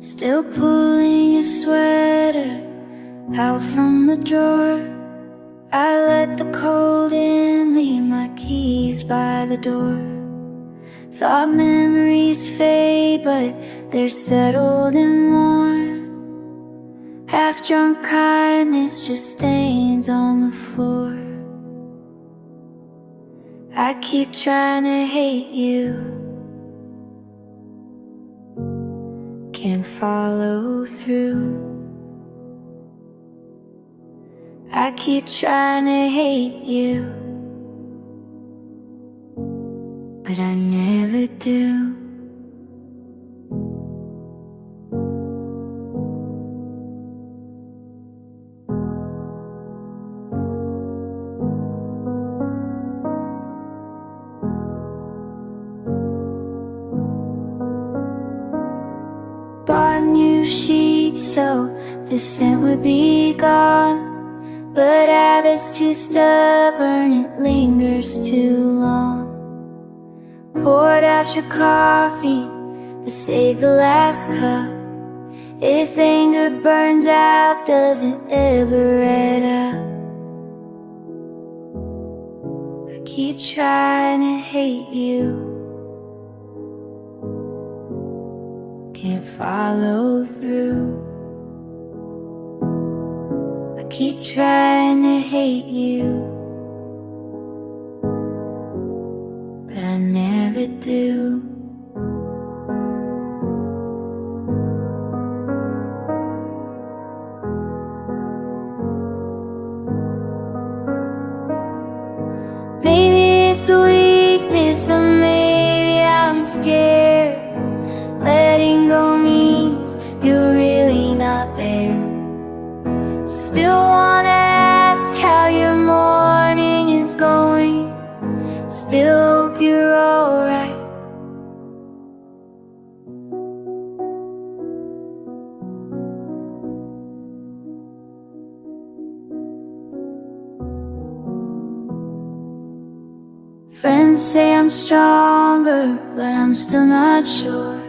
Still pulling your sweater out from the drawer. I let the cold in, leave my keys by the door. Thought memories fade, but they're settled and worn. Half-drunk kindness just stains on the floor. I keep trying to hate you, can't follow through. I keep trying to hate you, but I never do. Bought new sheets so the scent would be gone, but habit's too stubborn, it lingers too long. Poured out your coffee to save the last cup. If anger burns out, does it ever red up? I keep trying to hate you, can't follow through. I keep trying to hate you, but I never do. Maybe it's a weakness, or maybe I'm scared. Letting go means you're really not there. Still wanna ask how your morning is going. Still hope you're alright. Friends say I'm stronger, but I'm still not sure.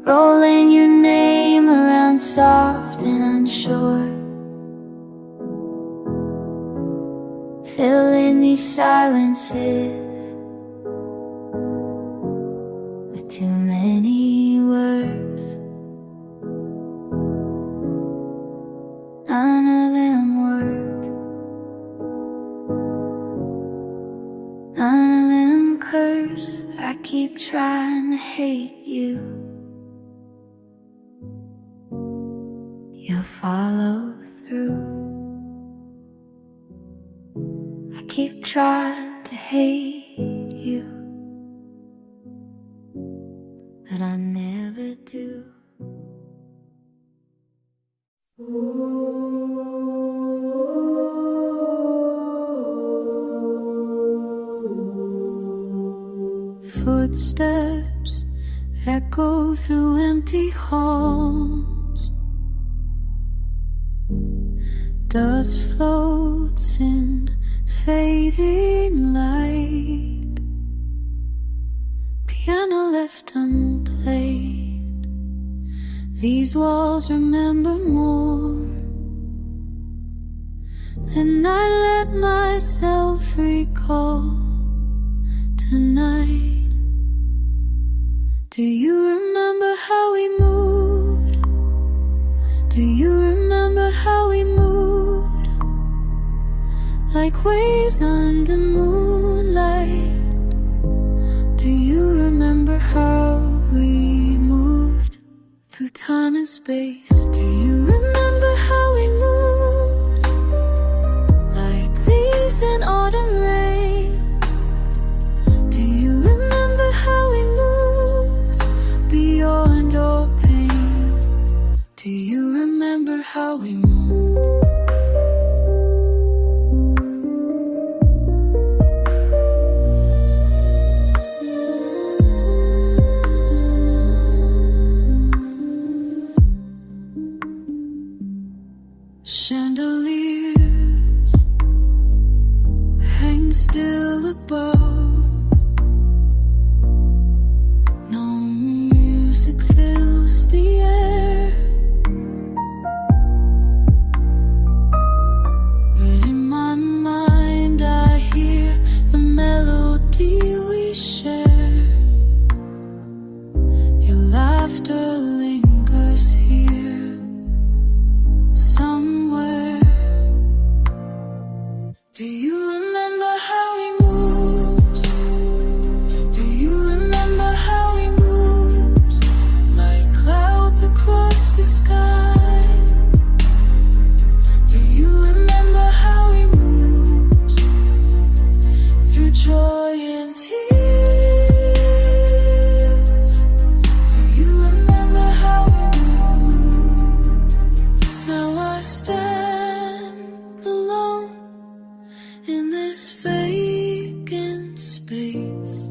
Rolling your name around soft and unsure. Filling these silences with too many words. None of them work, none of them curse. I keep trying to hate you, you'll follow through. I keep trying to hate you, but I never do. Footsteps echo through empty halls. Dust floats in fading light. Piano left unplayed. These walls remember more, and I let myself recall tonight. Do you remember how we moved? Do you remember how we moved? Like waves under moonlight. Do you remember how we moved through time and space? Do you remember how we moved? Like leaves in autumn rain. Do you remember how we moved beyond all pain? Do you remember how we moved? Chandeliers hang still above. No music fills the air. laughter lingers here somewhere. Do you remember how we moved? Do you remember how we moved like clouds across the sky? Do you remember how we moved through joy and tears? Do you remember how we moved? Now I stand alone in this vacant space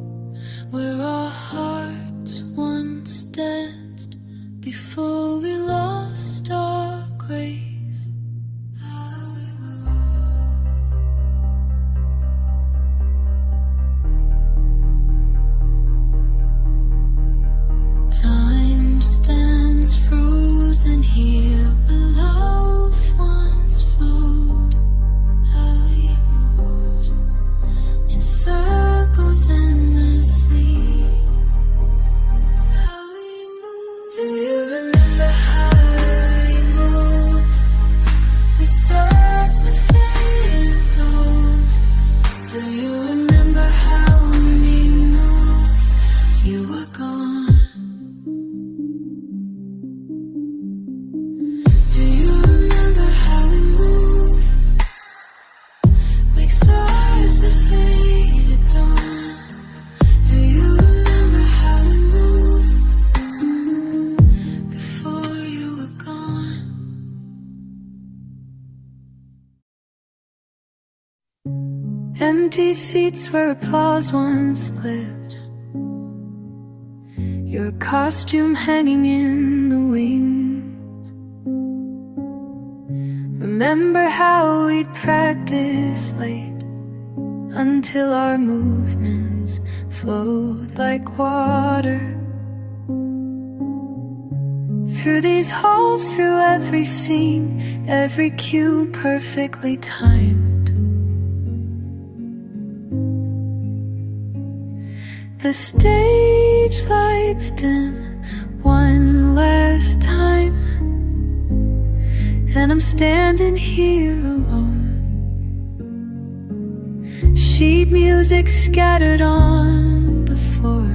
where our hearts once danced before we lost our grace. How we move. Time stands frozen here where loved ones float. How we moved in circles endlessly. How we moved. Do you remember how we moved? We searched the faint gold. Do you remember how we moved? You were gone. Do you remember how we moved? Like stars that fade at dawn. Do you remember how we moved before you were gone? Empty seats where applause once lived. Your costume hanging in the wings. Remember how we'd practice late until our movements flowed like water. Through these halls, through every scene, every cue perfectly timed. The stage lights dim one last time, and I'm standing here alone. Sheet music scattered on the floor.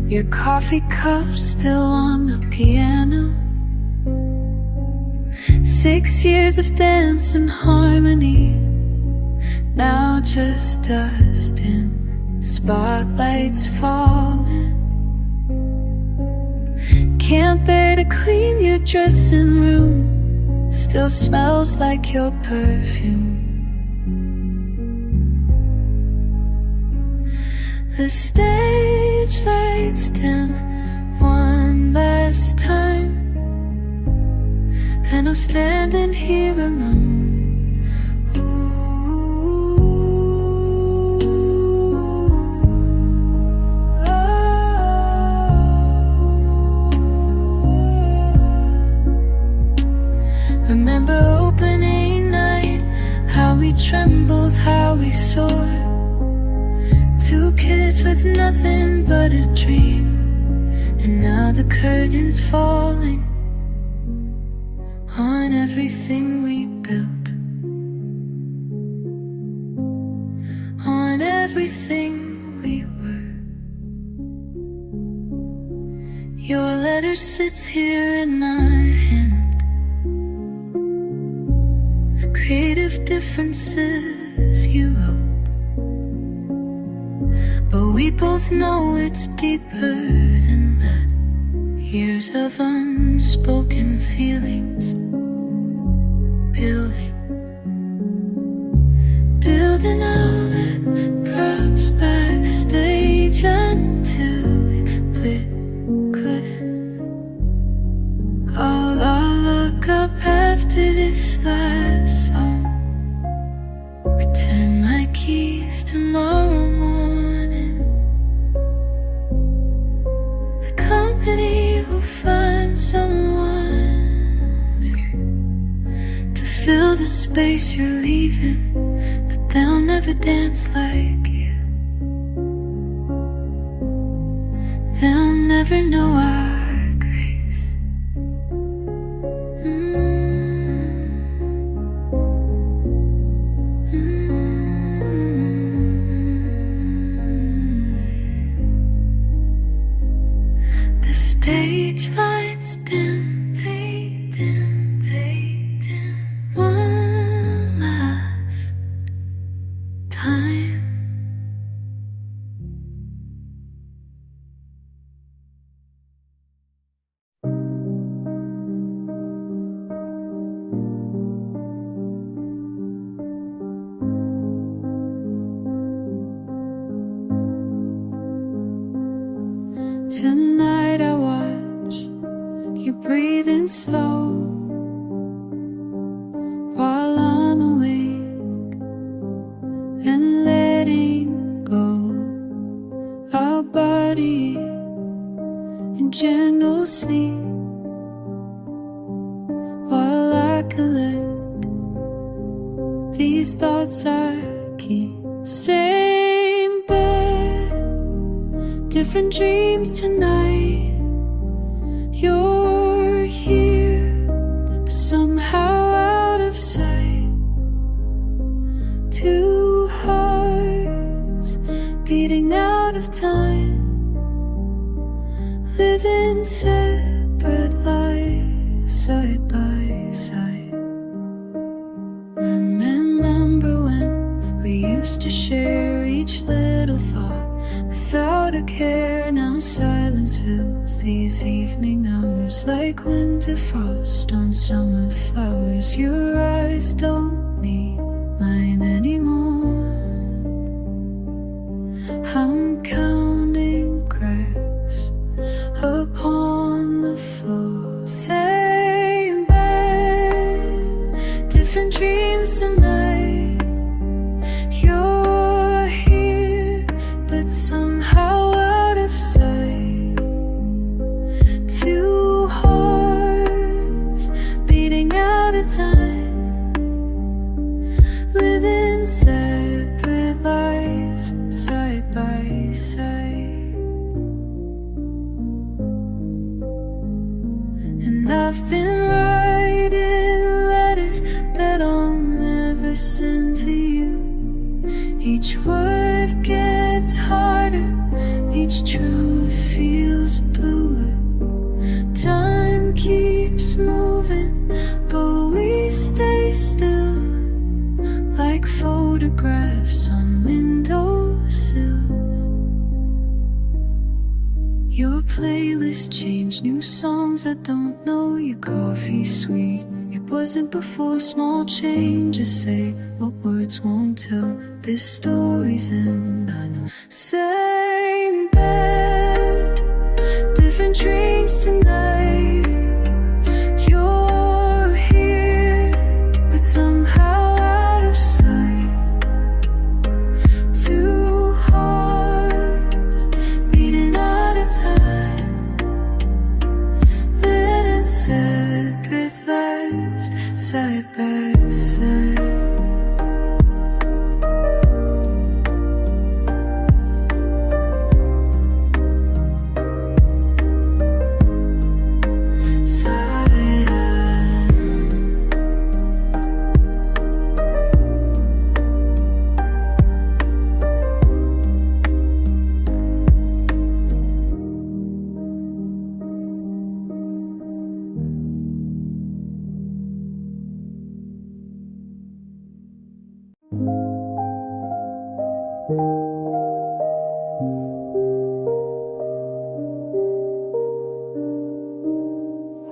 Your coffee cup still on the piano. 6 years of dance and harmony, now just dust and spotlights falling. Can't bear to clean your dressing room, still smells like your perfume. The stage lights dim one last time, and I'm standing here alone. Remember opening night, how we trembled, how we soared. Two kids with nothing but a dream, and now the curtain's falling on everything we built, on everything we were. Your letter sits here in my hand. Creative differences you wrote, but we both know it's deeper than that. Years of unspoken feelings building our props backstage until we couldn't all look up after this last song. Return my keys tomorrow morning. The company will find someone new to fill the space you're leaving, but they'll never dance like you. They'll never know our grace. The stage lights dim, fade dim, fade dim. One last time. Tonight I watch you breathing slow while I'm awake and letting go. Our body in gentle sleep while I collect these thoughts I keep. Same bed, different dreams tonight. You're here, but somehow out of sight. Two hearts beating out of time, living separate lives side by side. Remember when we used to share each little thought without a care? Now silence fills these evening hours like winter frost on summer flowers. Your eyes don't need mine anymore. I'm counting cracks upon the floor. Same bed, different dreams tonight. You're here, but somehow out of sight. Two hearts beating out of time, living separate lives side by side. And I've been writing letters that I'll never send to you. Each word gets harder, each truth feels bluer. Time keeps moving, but we stay still, like photographs on windowsills. Your playlist changed, new songs I don't know. Your coffee sweet, it wasn't before. Small changes say what words won't tell. This story's end, I know. Same bed, different dreams tonight. You're here, but somehow out of sight. Two hearts beating out of time, living separate lives side by side.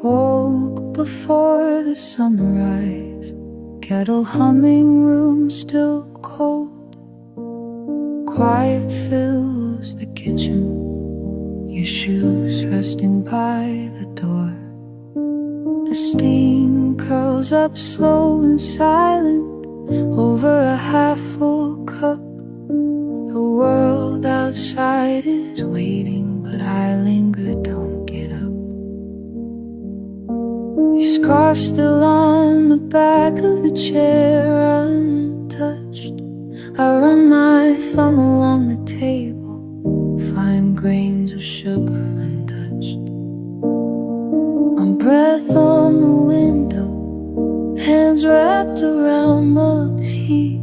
Woke before the sunrise, kettle humming, room still cold. Quiet fills the kitchen, your shoes resting by the door. The steam curls up slow and silent over a half-full cup. The world outside is waiting, but I linger, don't get up. Your scarf still on the back of the chair, untouched. I run my thumb along the table, find grains of sugar and touch. breath on the window, hands wrapped around mugs heat.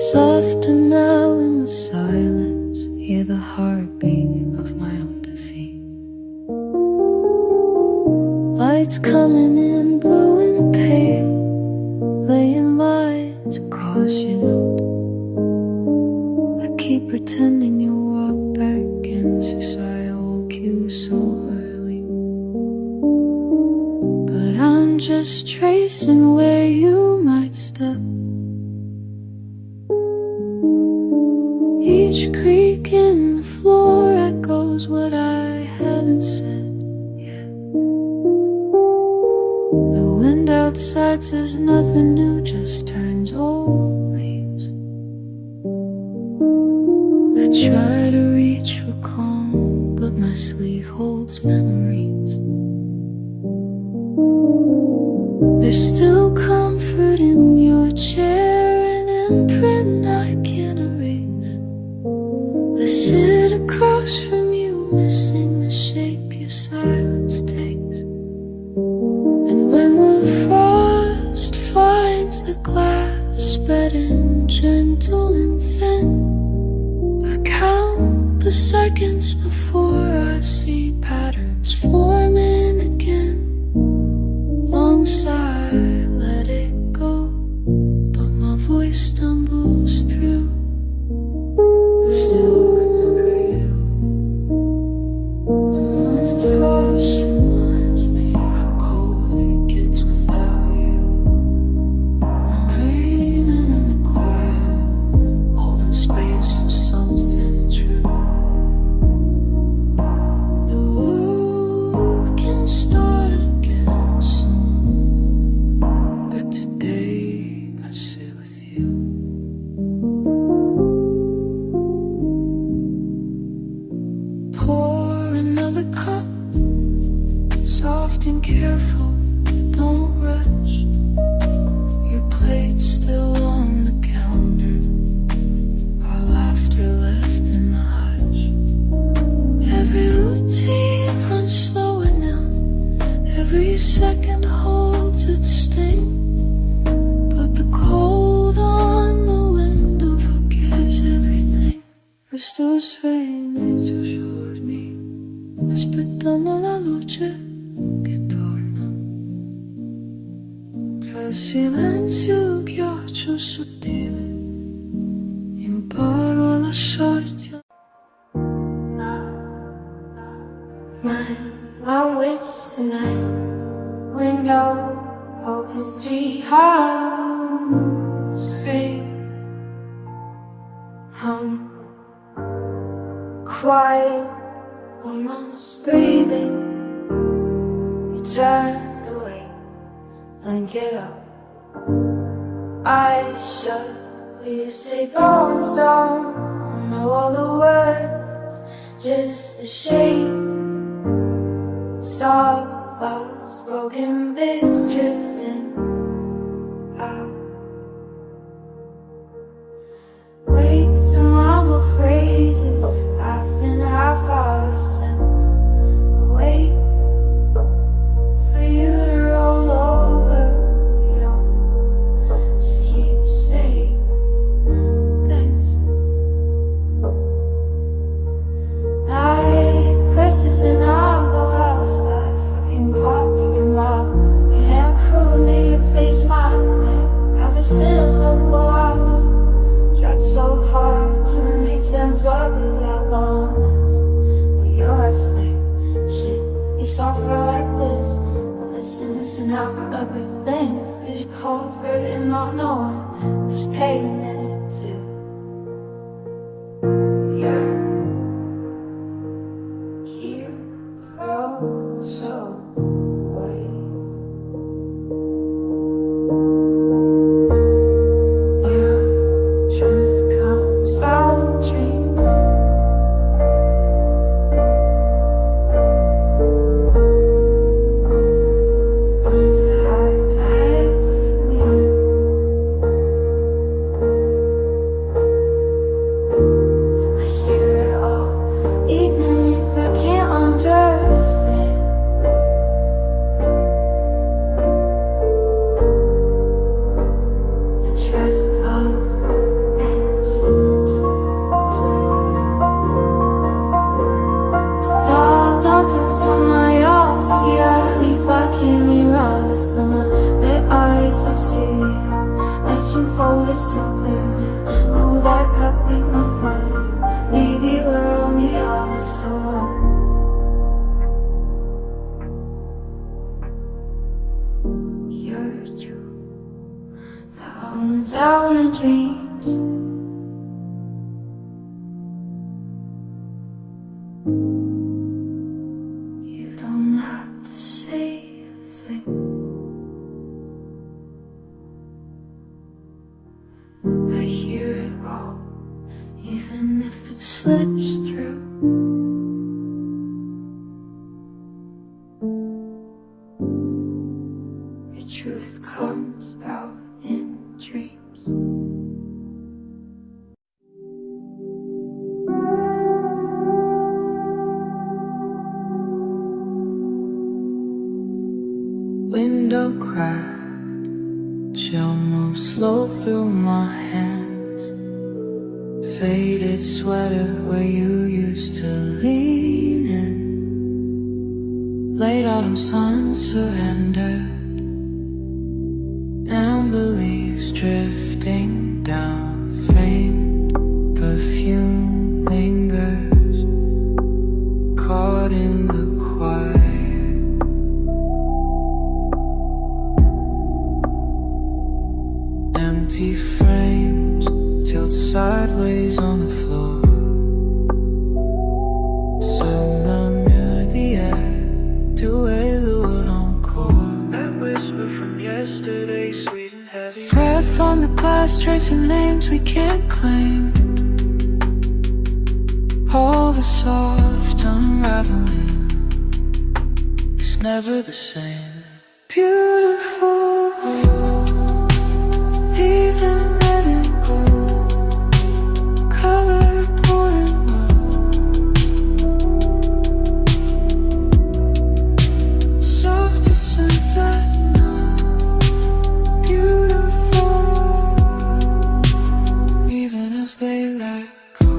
Softer now in the silence, hear the heartbeat of my own defeat. Lights coming in blue and pale, laying lines across your note. I keep pretending you'll walk back in, since I woke you so early. But I'm just tracing where you might step. Each creak in the floor echoes what I haven't said yet. The wind outside says nothing new, just turns old leaves. I try to reach for calm, but my sleeve holds memories. There's still comfort in your chair, an imprint I can't erase. I sit across from you, missing the shape your silence takes. And when the frost finds the glass spreading gentle and thin, I count the seconds before I see patterns forming again. Long sigh, let it go, but my voice stumbles through. I still remember you. The morning frost reminds me how cold it gets without you. I'm breathing in the quiet, holding space for something true. The world can start again soon, but today I sit with you. Pour another cup, soft and careful, don't rush. Your plate's still on the counter, our laughter left in the hush. Every routine runs slower now, every second holds its sting. But the cold on the window forgives everything. Questo svegli già giorni, aspettando la luce che torna. Tra il silenzio ghiaccio sottile, imparo a lasciarti. My long wish tonight, window opens 3 hours, scream, hum. Quiet, almost breathing. You turn away, then get up. Eyes shut, we say bones don't know all the words, just the shape. Soft vows, broken bits drifting out. Wait to mumble phrases, half in, half out of sense. Wait for you to roll over. We don't just keep saying things. Night presses in our house, that fucking clock ticking loud. Your hand crude, near your face, my name. Have a syllable house. Tried so hard to make sense of it without honest. Well, you're a snake. Shit, you suffer like this. Well, listen out for everything. There's comfort in not knowing. There's pain in it too. You're here, oh, so wait. Your truth comes out in dreams. It's hard for me. I hear it all, even if I can't understand. mountains on my yacht. See, I leave, I can't reroute some of their eyes. I see reaching forward something. Oh, that could be my friend. Maybe we're only honest alone. You're true. Thousands out in dreams. You don't have to say a thing. I hear it all, even if it slips through. Your truth comes out in dreams. Window crack, chill moves slow through my hands. Faded sweater where you used to lean in. Late autumn sun surrendered. Amber leaves drifting down. Faint perfume lingers, caught in the quiet. Empty frames tilt sideways on the floor. Mirror the air, do a lure encore. That whisper from yesterday, sweet and heavy. Breath on the glass, tracing names we can't claim. All the soft unraveling, it's never the same. Beautiful, even letting go. Color pouring low. Soft to scent I know. Beautiful, even as they let go.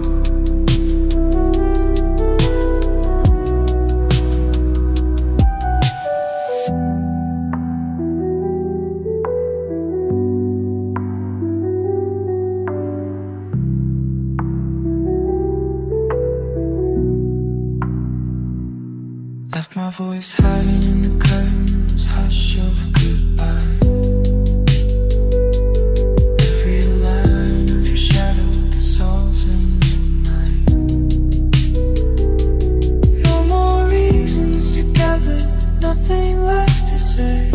Left my voice hiding in the curtains, hush of goodbye. Every line of your shadow dissolves in the night. No more reasons together, nothing left to say.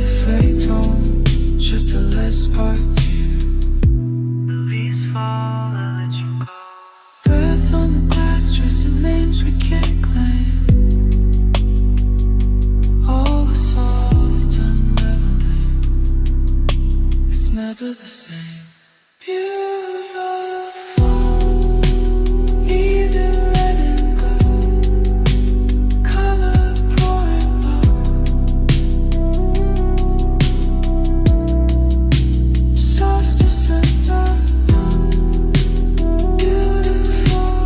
The freight home, shut the last part to. The leaves fall, I let you go. Breath on the glass, tracing names we can't claim. All the soft unraveling, it's never the same. Beautiful, even letting go. Color pouring low. Soft to scent I know. Beautiful,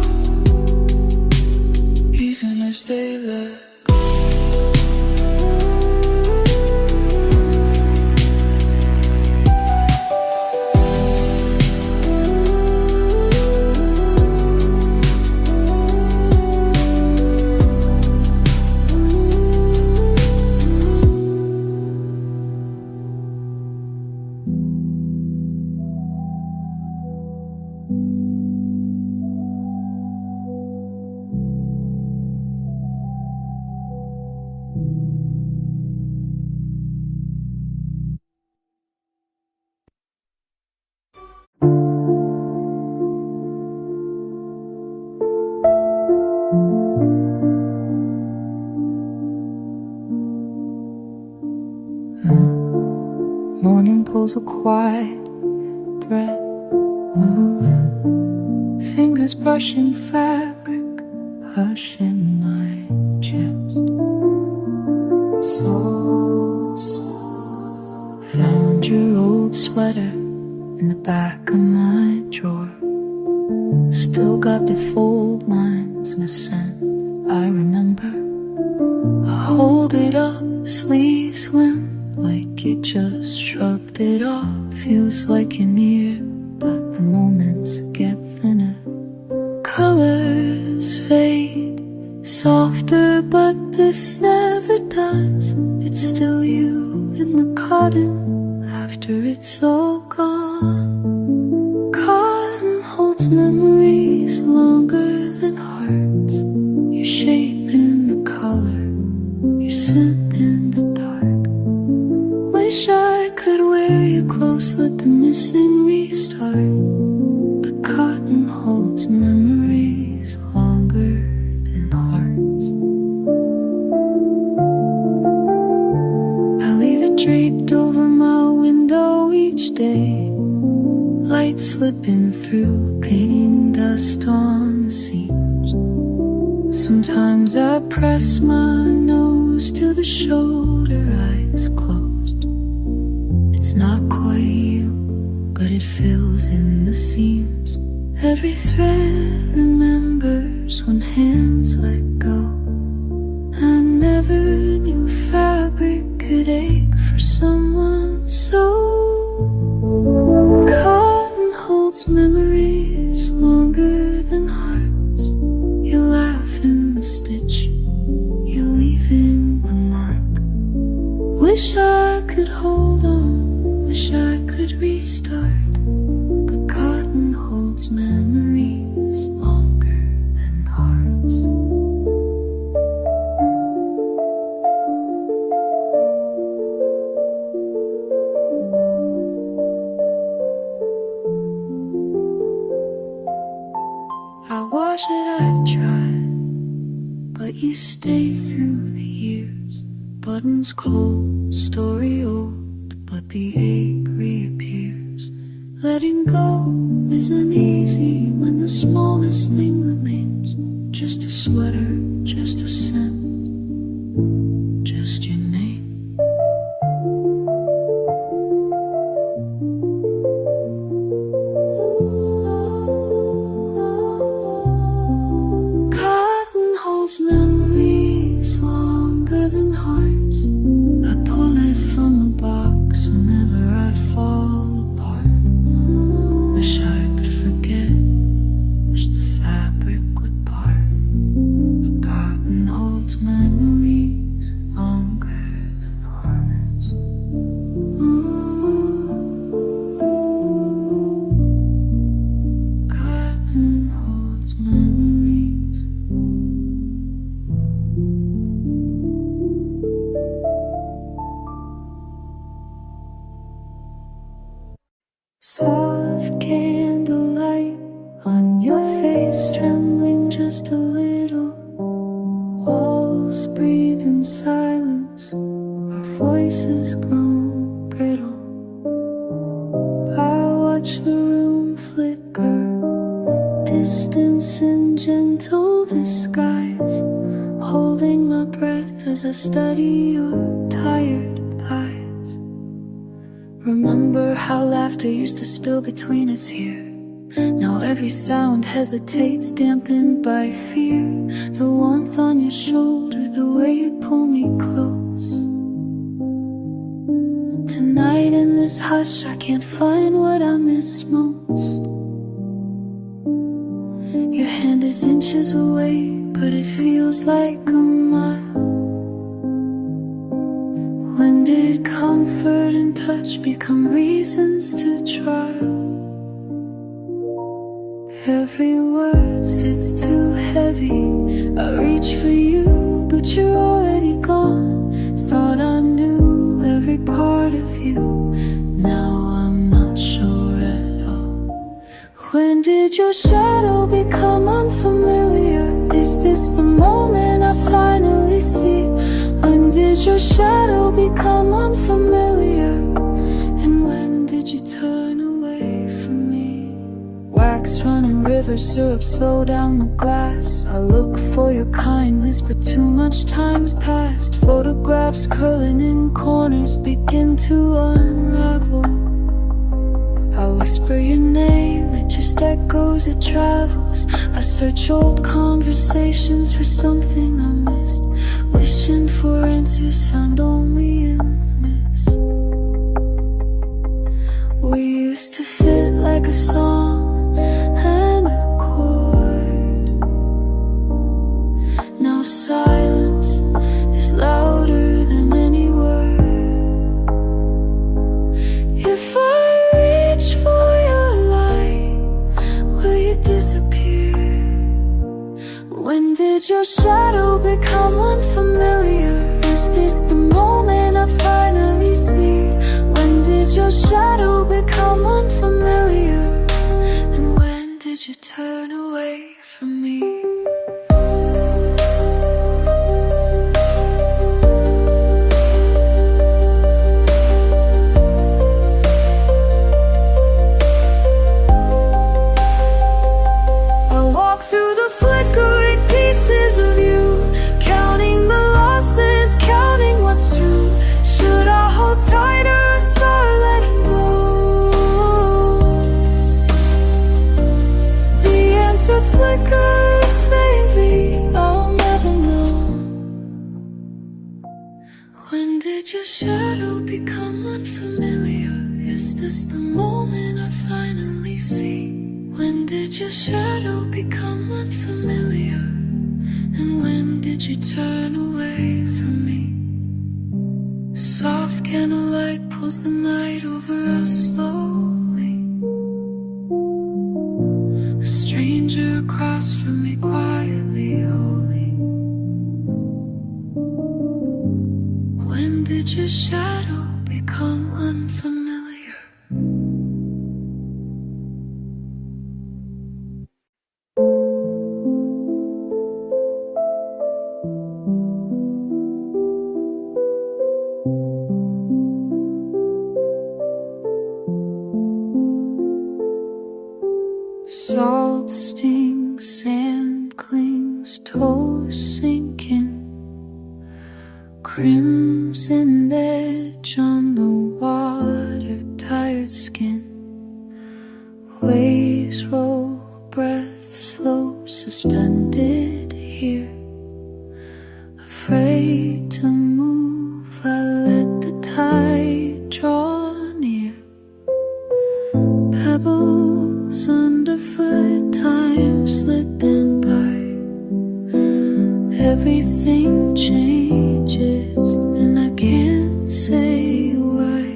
even as they let go. Morning pulls a quiet breath. Fingers brushing fabric, hush in my chest. So soft. Found your old sweater in the back of my drawer. Still got the fold line it's in a scent I remember. I hold it up, sleeves limp, like you just shrugged it off. Feels like you're near, but the moments get thinner. Colors fade, softer, but this never does. It's still you in the cotton after it's all gone. Cotton holds memories longer than hearts. Your shape in the color, your scent in the dark. Wish I could wear you close, let the missing restart. But cotton holds memories longer than hearts. I leave it draped over my window each day, light slipping through, painting dust on the seams. Sometimes I press my nose to the shoulder, eyes closed. It's not quite you, but it fills in the seams. Every thread remembers when hands let go. I never knew fabric could ache for someone so. Cotton holds memories longer than hearts. You laugh in the stitch, you leave in the mark. Wish I could hold on, wish I could restart. But cotton holds memories longer than hearts. I wash it, I've tried, but you stay through the years. Buttons cold, story old, but the ache reappears. Letting go isn't easy when the smallest thing remains. Just a sweater, just a scent, just your name. Cotton holds memories longer than hearts. I pull it from a box whenever I fall apart. Wish I could forget, wish the fabric would part. But cotton holds memories longer than hearts. Cotton holds memories. Soft candlelight on your face, trembling just a little. Walls breathe in silence, our voices grown brittle. I watch the room flicker, distance and gentle disguise, holding my breath as I study your tired eyes. Remember how laughter used to spill between us here. Now every sound hesitates, dampened by fear. The warmth on your shoulder, the way you pull me close. Tonight in this hush, I can't find what I miss most. Your hand is inches away, but it feels like a mile. When did comfort and touch become reasons to try? Every word sits too heavy. I reach for you, but you're already gone. Thought I knew every part of you. Now I'm not sure at all. When did your shadow become unfamiliar? Is this the moment I finally see? When did your shadow become unfamiliar? And when did you turn away from me? Wax running river, syrup slow down the glass. I look for your kindness, but too much time's passed. Photographs curling in corners begin to unravel. I whisper your name, it just echoes, it travels. I search old conversations for something I missed, wishing for answers found only in mist. We used to fit like a song and a chord. Now silence is louder than any word. If I reach for your light, will you disappear? When did your shadow become unfamiliar? Is this the moment I finally see? When did your shadow become unfamiliar? And when did you turn away from me? Tighter, start letting go. The answer flickers, maybe I'll never know. When did your shadow become unfamiliar? Is this the moment I finally see? When did your shadow become unfamiliar? And when did you turn away from me? Soft candlelight pulls the night over us slowly. A stranger across from me, quietly holy. When did your shadow become unfamiliar? Salt stings, sand clings, toes sinking. Crimson edge on the water, tired skin. Waves roll, breath slow, suspended here. Afraid to move, I let the tide draw near. Pebbles underfoot, time slipping by. Everything changes and I can't say why.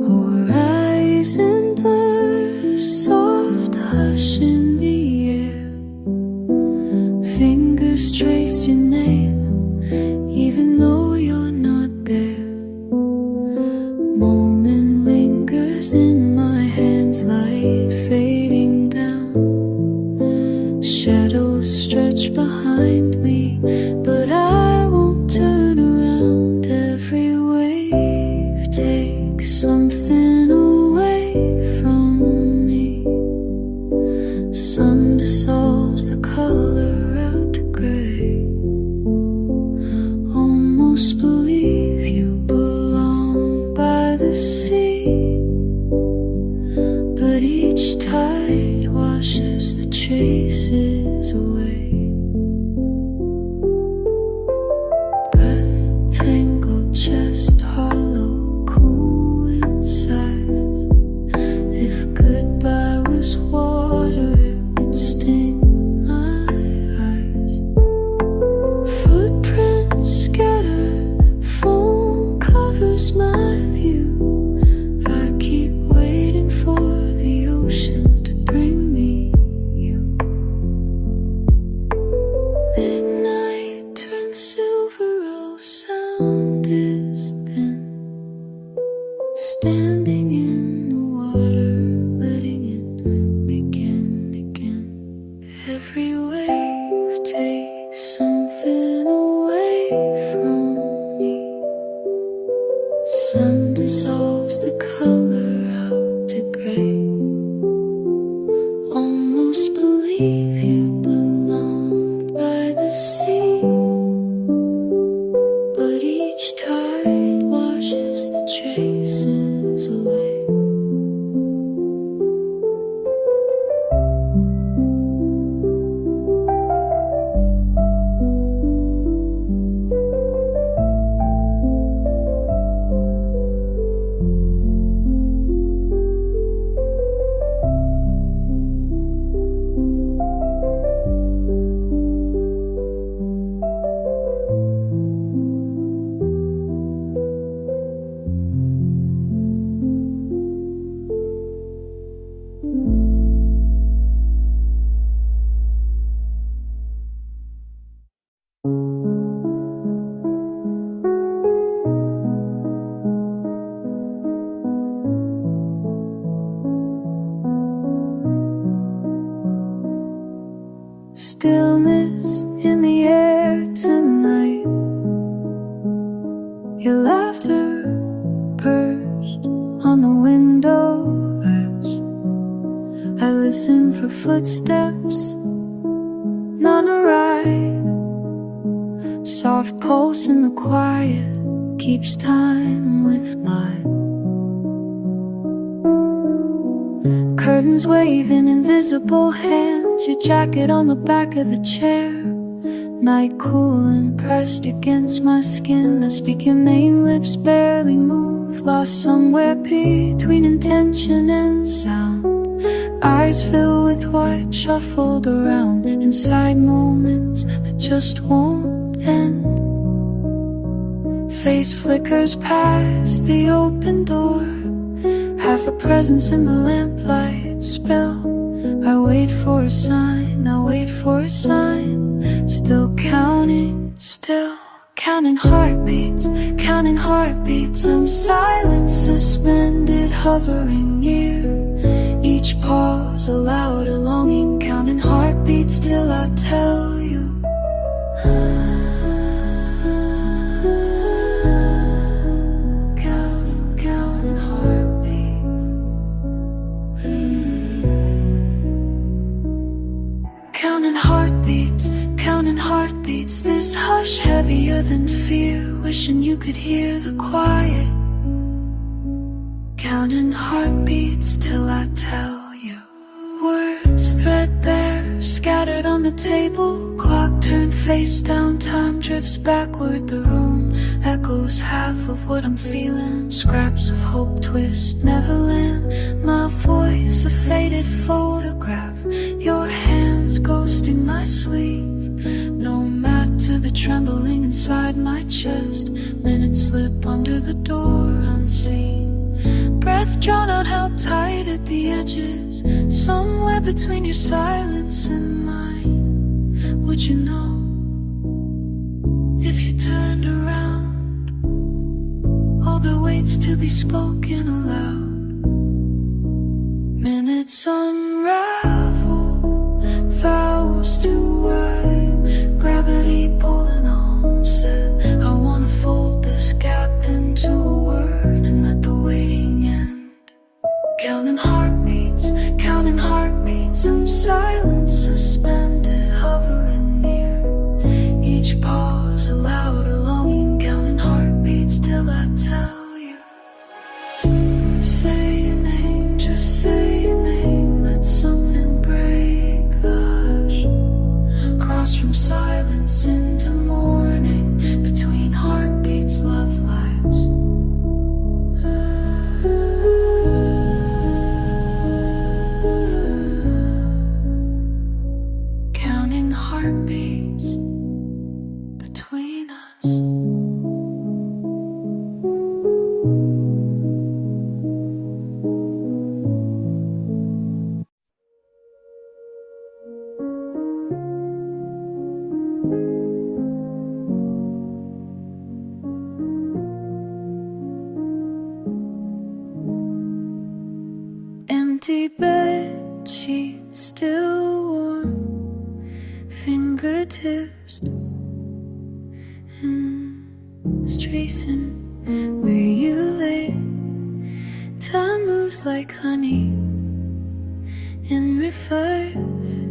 Horizon blurs, soft hush in the air. Fingers trace your name even though you're not there. Moment lingers in my hands, light fading down. Shadows stretch behind me, but I won't turn around. Every wave takes something away from me. Sun dissolves the color out to gray. Almost believe you belong by the sea, but each tide washes the traces away. Breath tangled, chest hollow, cool inside. If goodbye was water, it would sting my eyes. Footprints scatter, foam covers my view. I keep waiting for the ocean to bring me you. Midnight turns silver, all sound is thin. Standing in the water, letting it begin again. Every wave takes something away from me. Sun dissolves the color out to gray. Almost believe you belonged by the sea, but each tide washes the traces away. stillness in the air tonight. Your laughter perched on the window ledge. I listen for footsteps, none arrive. Soft pulse in the quiet keeps time with mine. Curtains wave in invisible hands, your jacket on the back of the chair. Night cool and pressed against my skin. I speak your name, lips barely move, lost somewhere between intention and sound. Eyes fill with what shuffled around inside moments that just won't end. Face flickers past the open door, half a presence in the lamplight spill. I wait for a sign, I wait for a sign. Still counting, still counting heartbeats, counting heartbeats. I'm silent, suspended, hovering near. Each pause a louder longing, counting heartbeats till I tell you. Counting heartbeats. Counting heartbeats, counting heartbeats. This hush heavier than fear, wishing you could hear the quiet. Counting heartbeats till I tell you. Words threadbare, scattered on the table. Clock turned face down, time drifts backward. The room echoes half of what I'm feeling. Scraps of hope twist Neverland. My voice a faded photograph. Your hands ghosting my sleeve. No mat to the trembling inside my chest. Minutes slip under the door unseen. Breath drawn out, held tight at the edges. Somewhere between your silence and mine. Would you know if you turned around? All that waits to be spoken aloud. Minutes unravel, vows to wide. Gravity pulling on set. I wanna fold this gap into a word and let the waiting end. Counting heartbeats, counting heartbeats. I'm silent, suspended, hovering near. Each pause a louder longing, counting heartbeats till I tell you. Say your name, just say your name. Let something break the hush. Cross from silence into morning. Between heartbeats, love lives. Counting heartbeats between us. Empty bed sheets still warm, fingertips and tracing where you lay. Time moves like honey in reverse,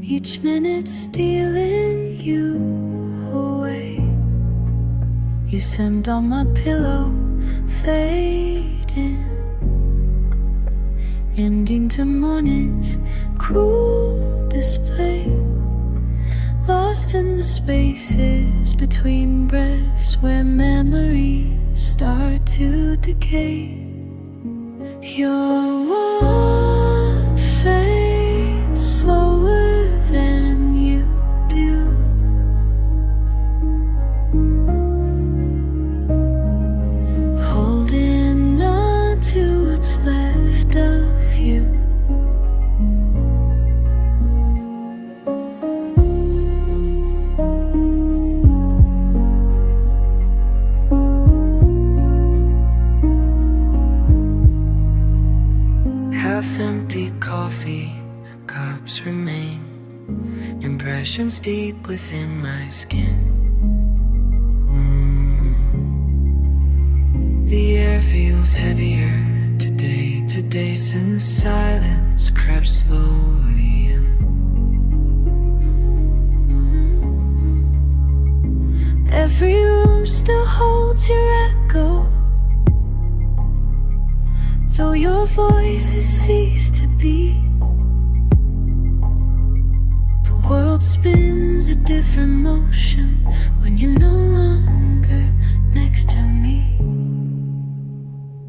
each minute stealing you away. You scent on my pillow, fading, ending to morning's cruel display. Lost in the spaces between breaths where memories start to decay. Your one fades slower than you do. Holding on to what's left of you. impressions deep within my skin. The air feels heavier today since silence crept slowly in. Every room still holds your echo, though your voice has ceased to be. The world spins a different motion when you're no longer next to me.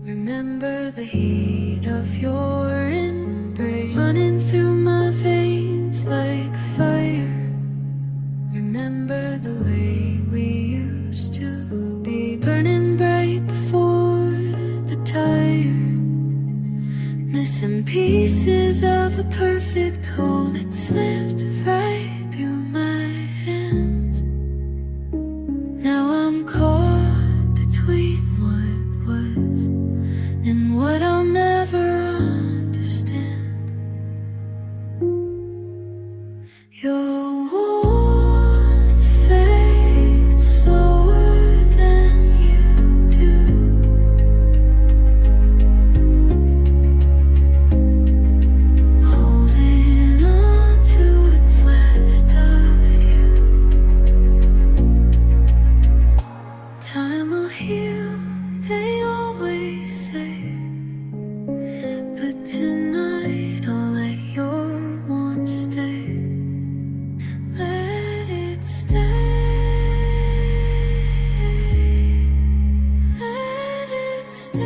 Remember the heat of your embrace running through my veins like fire. Remember the way we used to be, burning bright before the tire. Missing pieces of a perfect whole that slipped right through my hands. Now I'm caught between what was and what I'll never understand. Your warmth fades slower than you do. Holding on to what's left of you. Time will heal, they always say. But tonight I'll let your warmth stay. Let it stay. Let it stay.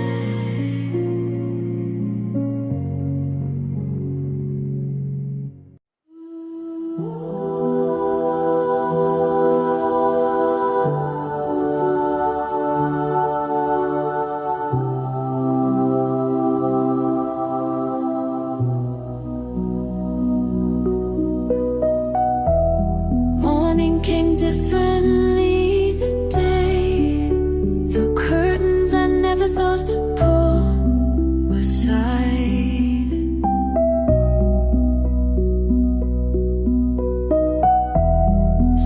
Morning came differently today. Through curtains I never thought to pull aside.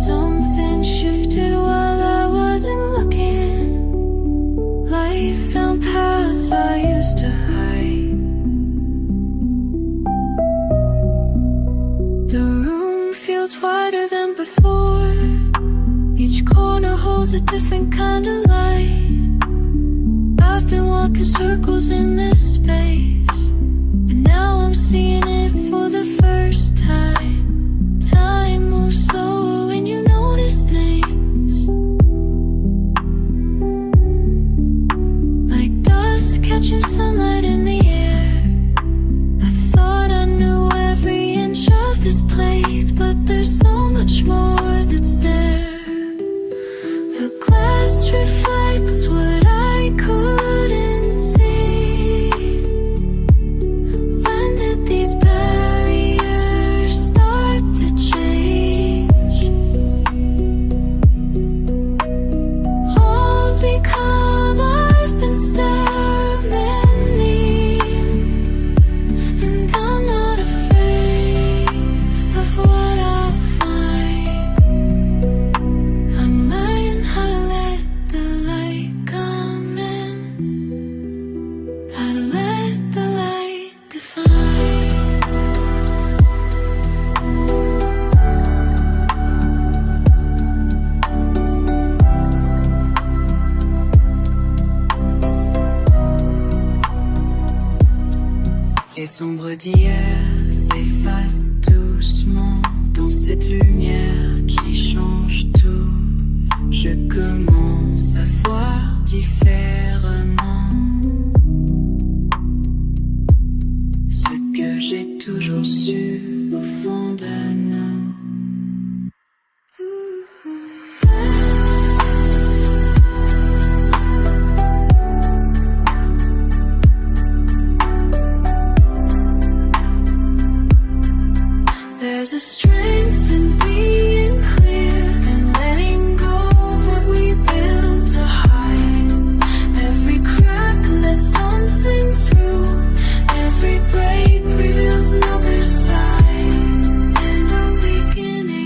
Something shifted while I wasn't looking. Life found paths I used to hide. The room feels wider than before. Each corner holds a different kind of light. I've been walking circles in this space, and now I'm seeing it for the first time. Time moves slower when you notice things, like dust catching sunlight in the air. I thought I knew every inch of this place, but there's so much more that's there. The glass reflects what I couldn't see. When did these barriers start to change? Walls become I've been staring, and I'm not afraid of what I'll find. I'm learning how to let the light come in, how to let the light define. Les ombres d'hier s'effacent doucement dans cette lumière qui change tout. Je commence à voir différemment ce que j'ai toujours su au fond de nous. There's a strength in being clear and letting go of what we built to hide. Every crack lets something through. Every break reveals another side. And I'm beginning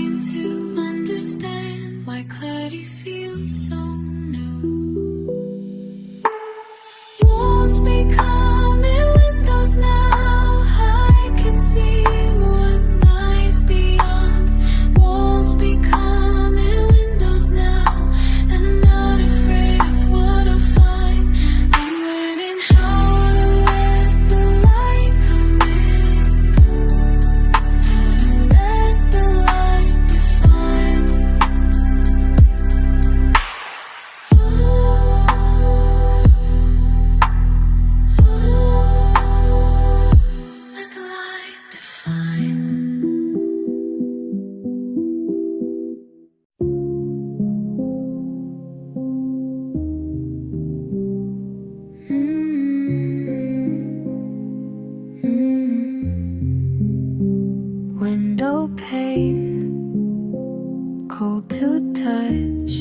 to touch,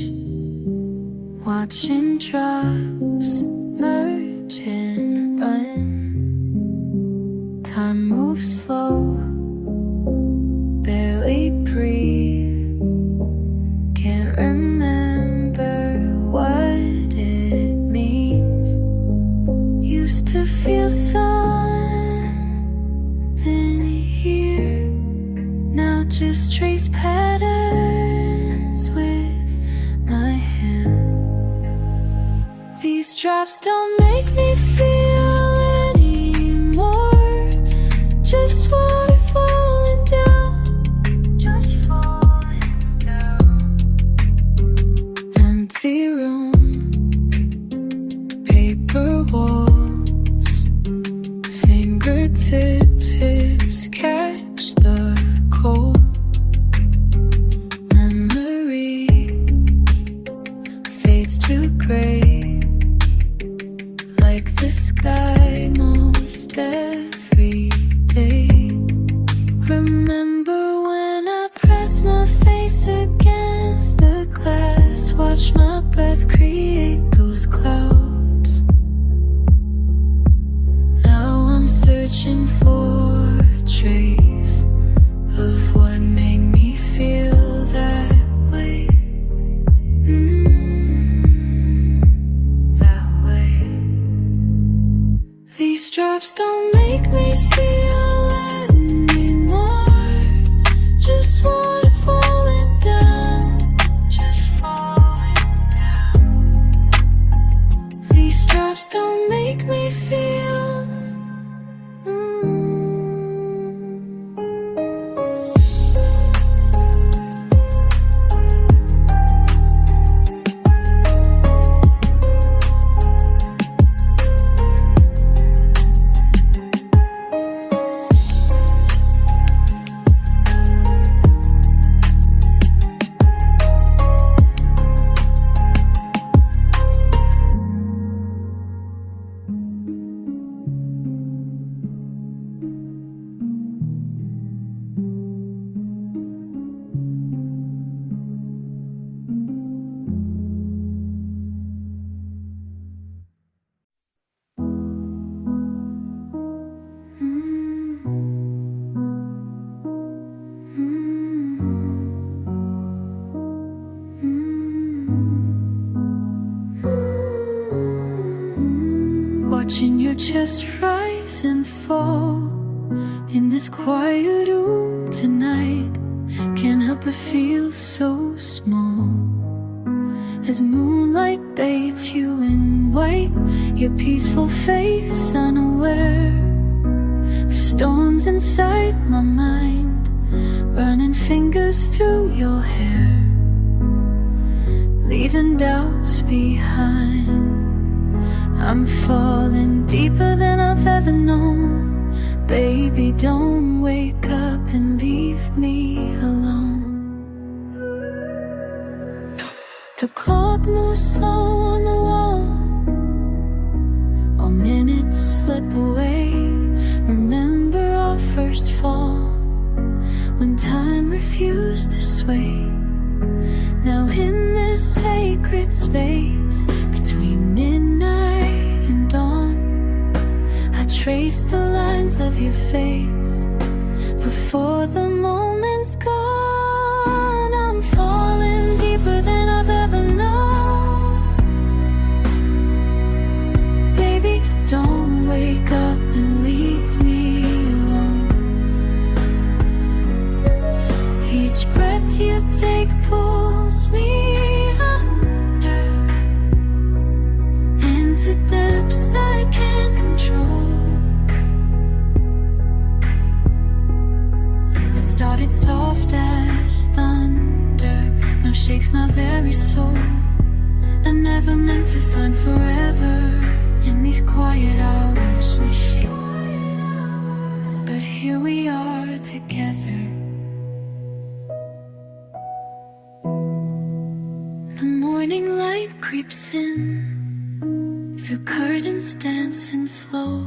watching drops merge and run. Time moves slow, barely breathe. Can't remember what it means. Used to feel something here. Now just trace patterns with my hand. These drops don't make me feel anymore. Just water falling down. Just falling down. Empty room, paper walls, fingertips catch the cold. Memory fades to gray, like the sky most every day. Remember when I pressed my face against the glass, watch my breath create those clouds. Now I'm searching for a trace of what made me feel that way. That way. These drops don't make me feel anymore. Just water falling down. Just falling down. These drops don't make me feel. Watching your chest rise and fall in this quiet room tonight, can't help but feel so small. As moonlight bathes you in white, your peaceful face unaware of storms inside my mind, running fingers through your hair, leaving doubts behind. I'm falling deeper than I've ever known. Baby, don't wake up and leave me alone. The clock moves slow on the wall, all minutes slip away. Remember our first fall, when time refused to sway. Now in this sacred space between midnight and dawn, I trace the lines of your face before the moment's gone. I'm falling deeper than I've ever known. Baby, don't wake up and leave me alone. Each breath you take pulls me under, into depths I can't control. What started soft as thunder now shakes my very soul. I never meant to find forever in these quiet hours we share, but here we are together. The morning light creeps in through curtains dancing slow.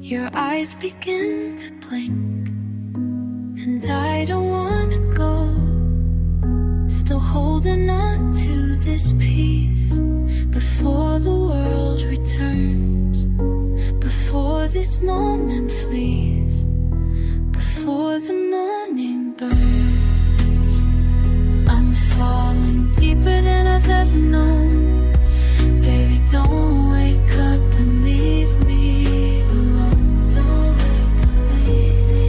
Your eyes begin to blink, and I don't wanna go. this peace before the world returns, before this moment flees, before the morning burns. I'm falling deeper than I've ever known. Baby, don't wake up and leave me alone. Don't wake up and leave me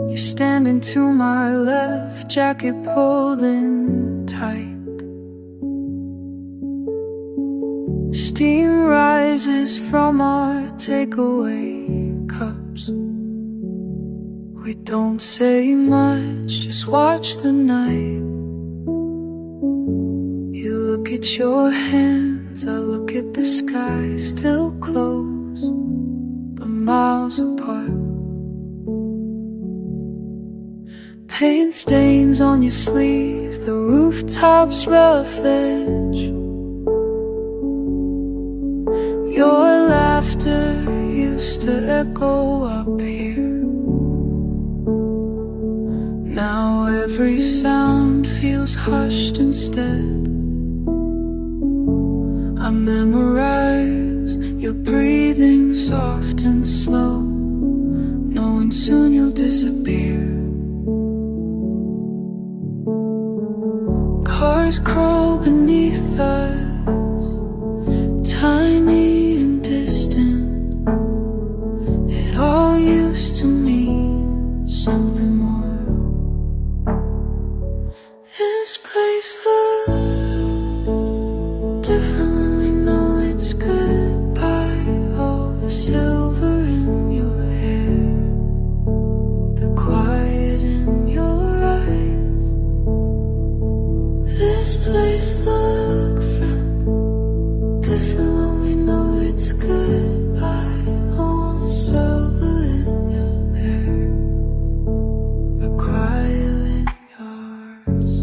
You're standing to my left, jacket pulled in tight. Steam rises from our takeaway cups. We don't say much, just watch the night. You look at your hands, I look at the sky, still close, but miles apart. Paint stains on your sleeve, the rooftops rough edge. Your laughter used to echo up here. Now every sound feels hushed instead. I memorize your breathing soft and slow, knowing soon you'll disappear. Cars crawl beneath us, tiny and distant. It all used to mean something more. This place looks different when we know it's goodbye. All the silver in your hair, the quiet in your eyes. This place looks different when we know it's goodbye. All the silver in your hair, the quiet in yours.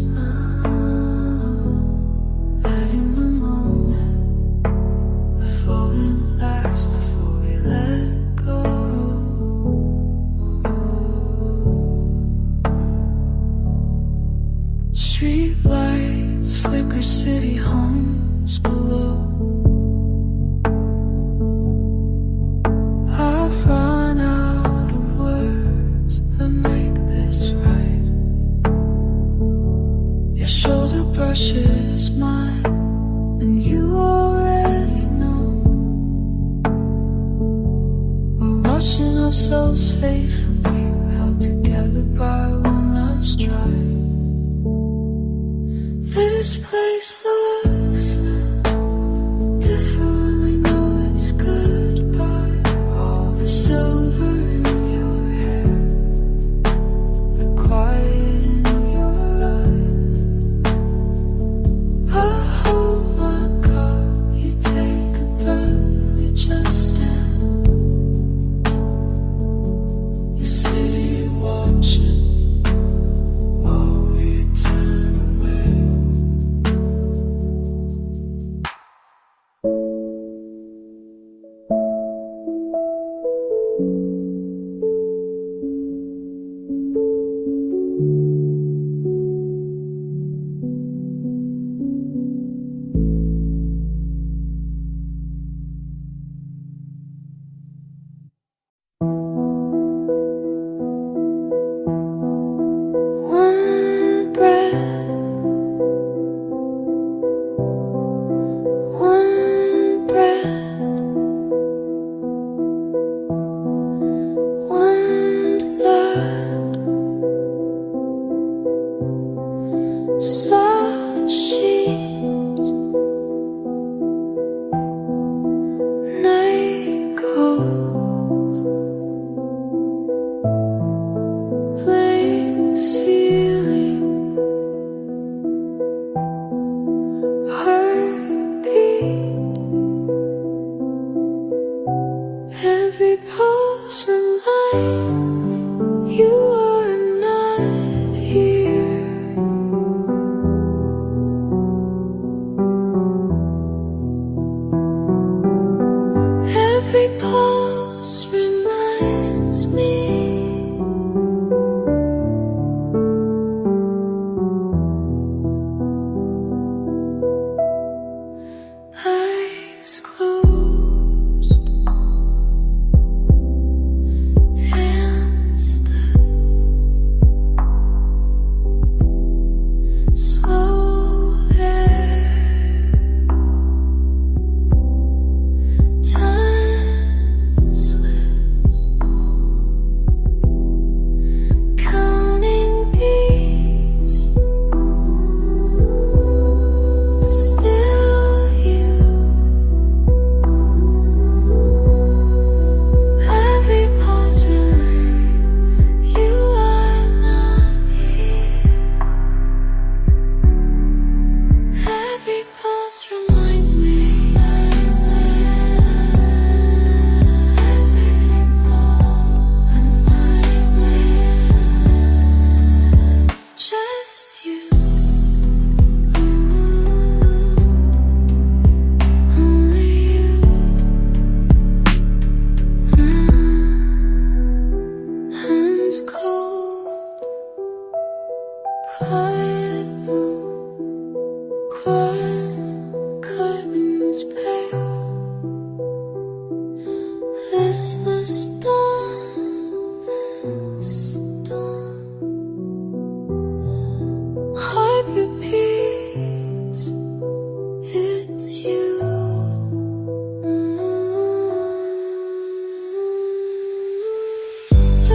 Letting the moment unfold and last before we let go. Street lights flicker city homes below. I've run out of words that make this right. Your shoulder brushes mine, and you already know. We're washing our souls faithfully, held together by one last try. This place looks different when we know it's goodbye. All the silver in your hair, the quiet in your eyes. I hold my cup, you take a breath, we just stand. The city watching while we turn away. One breath, one breath, one thought, soft sheets, night calls, blank ceiling, heart slow air. Time slips, counting beats. Still you. Every pulse reminds you are not here. Every pulse reminds me. Just you. Only you. Hands cold, quiet room, quiet curtains pale. Listless dawn, heart repeats, it's you.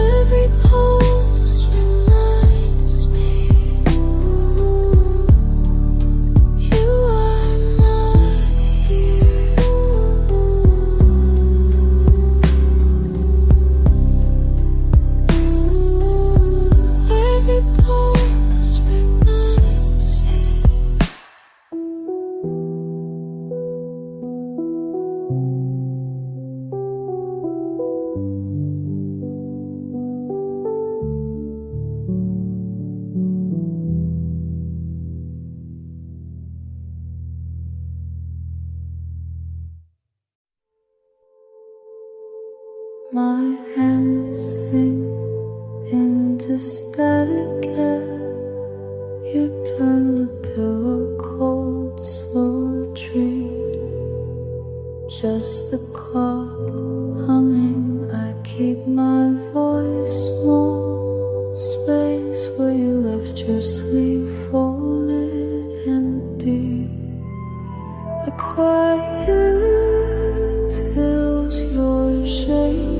Every pulse reminds me you are not here. Every pulse reminds me. My hands sink into static air. You turn the pillow cold, slow retreat. Just the clock humming. I keep my voice small. Space where you left your sleeve folded empty. The quiet fills your shape.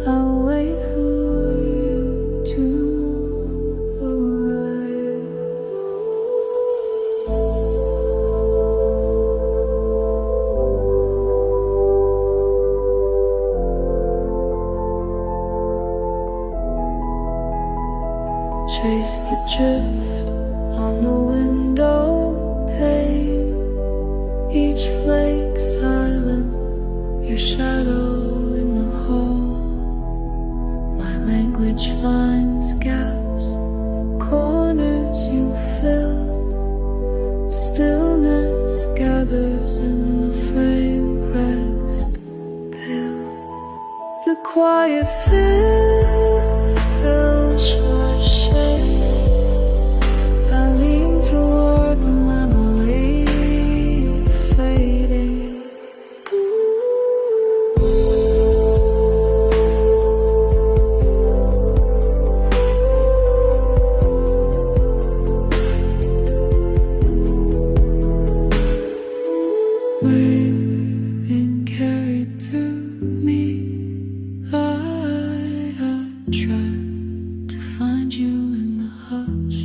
I'll wait for you to arrive. Trace the drift on the window pane. Each flake silent, your shadow in the hall. My language finds gaps, corners you fill. Stillness gathers in the frame, rest pale. The quiet fills your shape. I lean toward the memory fading. Waving carried through me. I try to find you in the hush.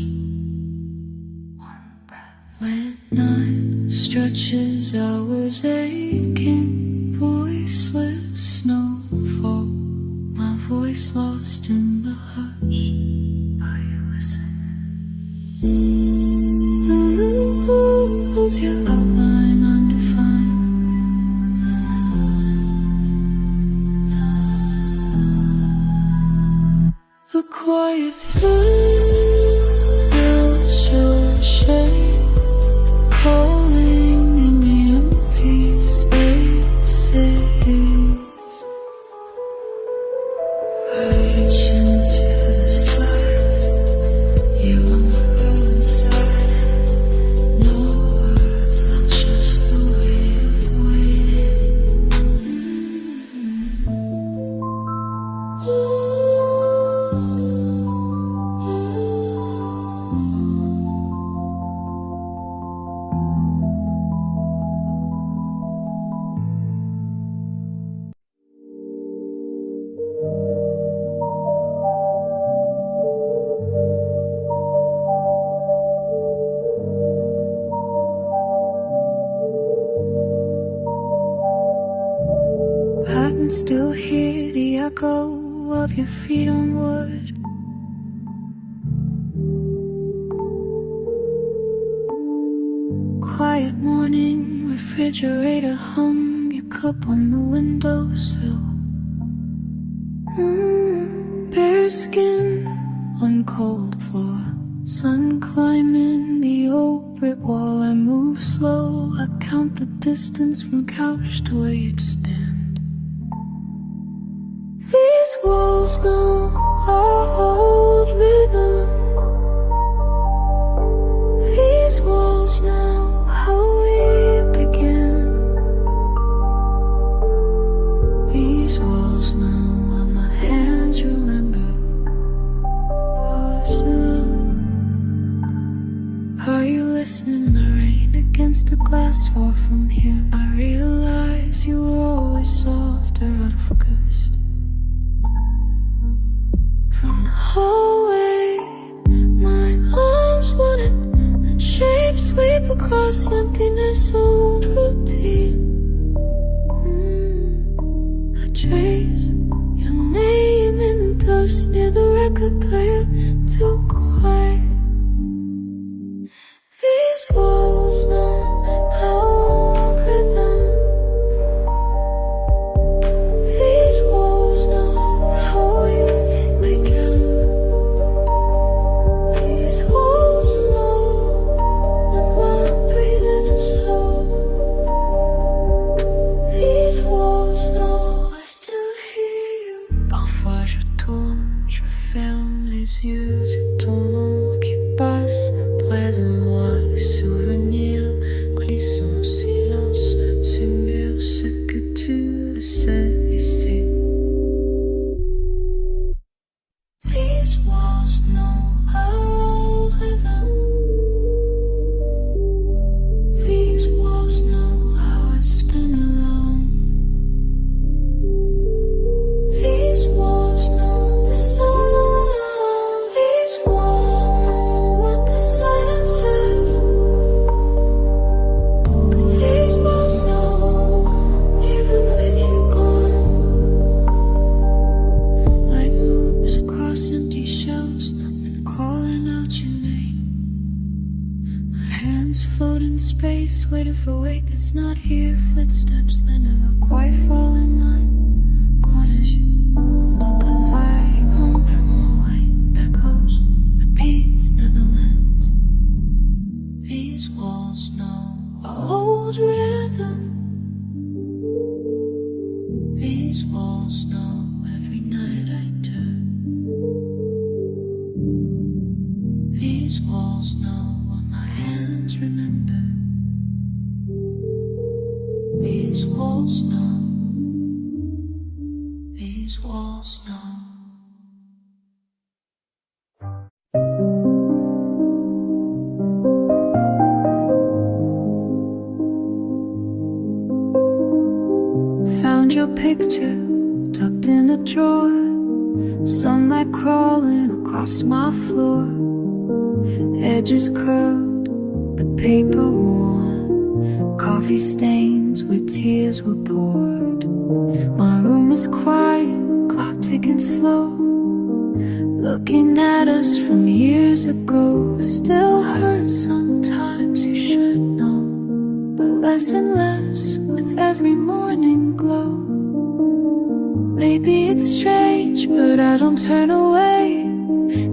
One breath. When night stretches hours aching, voiceless snowfall. My voice lost in the hush. Are you listening? Holds your outline undefined. The quiet fills your shape, calling in the empty spaces. I reach into the silence. You unfurl inside. No words that show. echo of your feet on wood. Quiet morning, refrigerator hum, your cup on the windowsill. Bare skin on cold floor, sun climbing the old brick wall. I move slow, I count the distance from couch to where you'd stand. These walls know our old rhythm. These walls know how we began. These walls know what my hands remember. Are you listening? The rain against the glass far from here. I realize you were always softer, out of focus. From the hallway, my arms wanted and shapes sweep across emptiness, old routine. I trace your name in the dust near the record player, too quiet. These walls know how rhythm. These walls know how you began. These walls know when I'm breathing slow. These walls know I still hear you. Parfois je tourne, je ferme les yeux, c'est ton nom qui passe près de moi. Les souvenirs glissent en silence, c'est mieux ce que tu le sais ici. These walls know our old rhythm. These walls know how I spin alone. These walls know the sound. These walls know what the silence says. These walls know even with you gone. Light moves across empty shelves, nothing calling out your name. My hands float in space, waiting for weight that's not here. Footsteps that never quite fall in line. Corners you look away, home from away. Echoes, repeats, Netherlands. These walls know our old rhythm. These walls know every night I turn. These walls know what my hands remember. These walls know. These walls know. Found your picture tucked in a drawer. Sunlight crawling across my floor. Edges curled, the paper worn. Coffee stains where tears were poured. My room is quiet, clock ticking slow. Looking at us from years ago. Still hurts sometimes, you should know. But less and less with every morning glow. Maybe it's strange, but I don't turn away.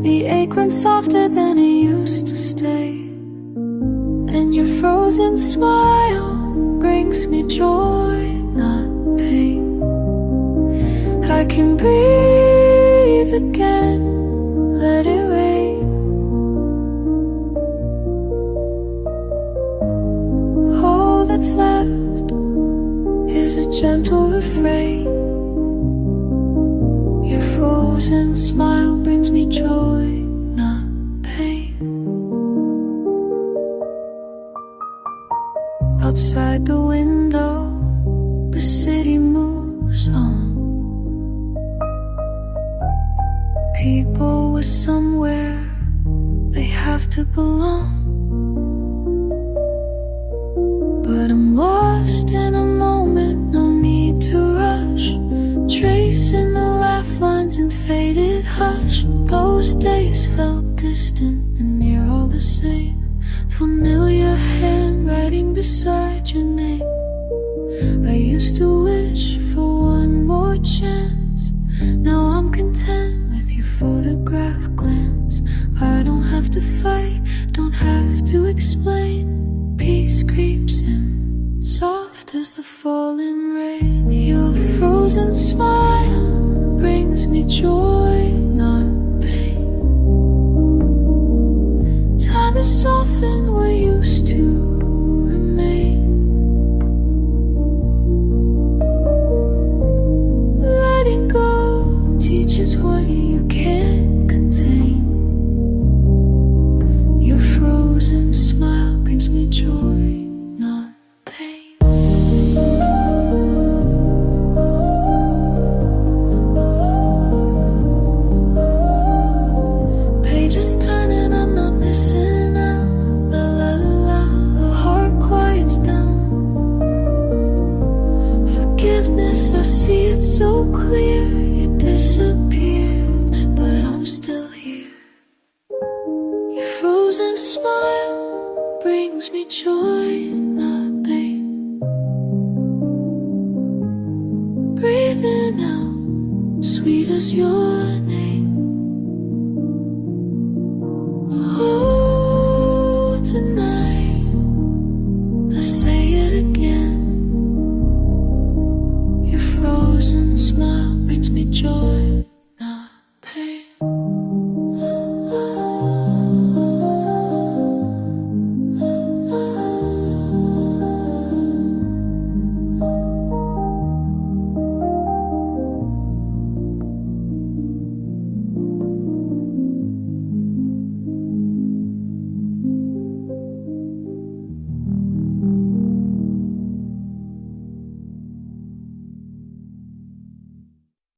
The ache runs softer than it used to stay. And your frozen smile brings me joy, not pain. I can breathe again, let it rain. All that's left is a gentle refrain. Your frozen smile brings me joy, not pain. Outside the window, the city moves on. People were somewhere they have to belong. But I'm lost in a moment, no need to rush. Tracing the laughter hands in faded hush. Those days felt distant and near, all the same. Familiar handwriting beside your name. I used to wish for one more chance. Now I'm content with your photograph glance. I don't have to fight, don't have to explain. Peace creeps in, soft as the falling rain. Your frozen smile brings me joy, not pain. Time is softened, we're used to remain. Letting go teaches what you can't contain. Your frozen smile brings me joy, not pain. Pages turning, I'm not missing out. La la la, the heart quiets down. Forgiveness, I see it so clear. You disappeared, but I'm still here. Your frozen smile brings me joy, not pain. Breathing out, sweet as your name.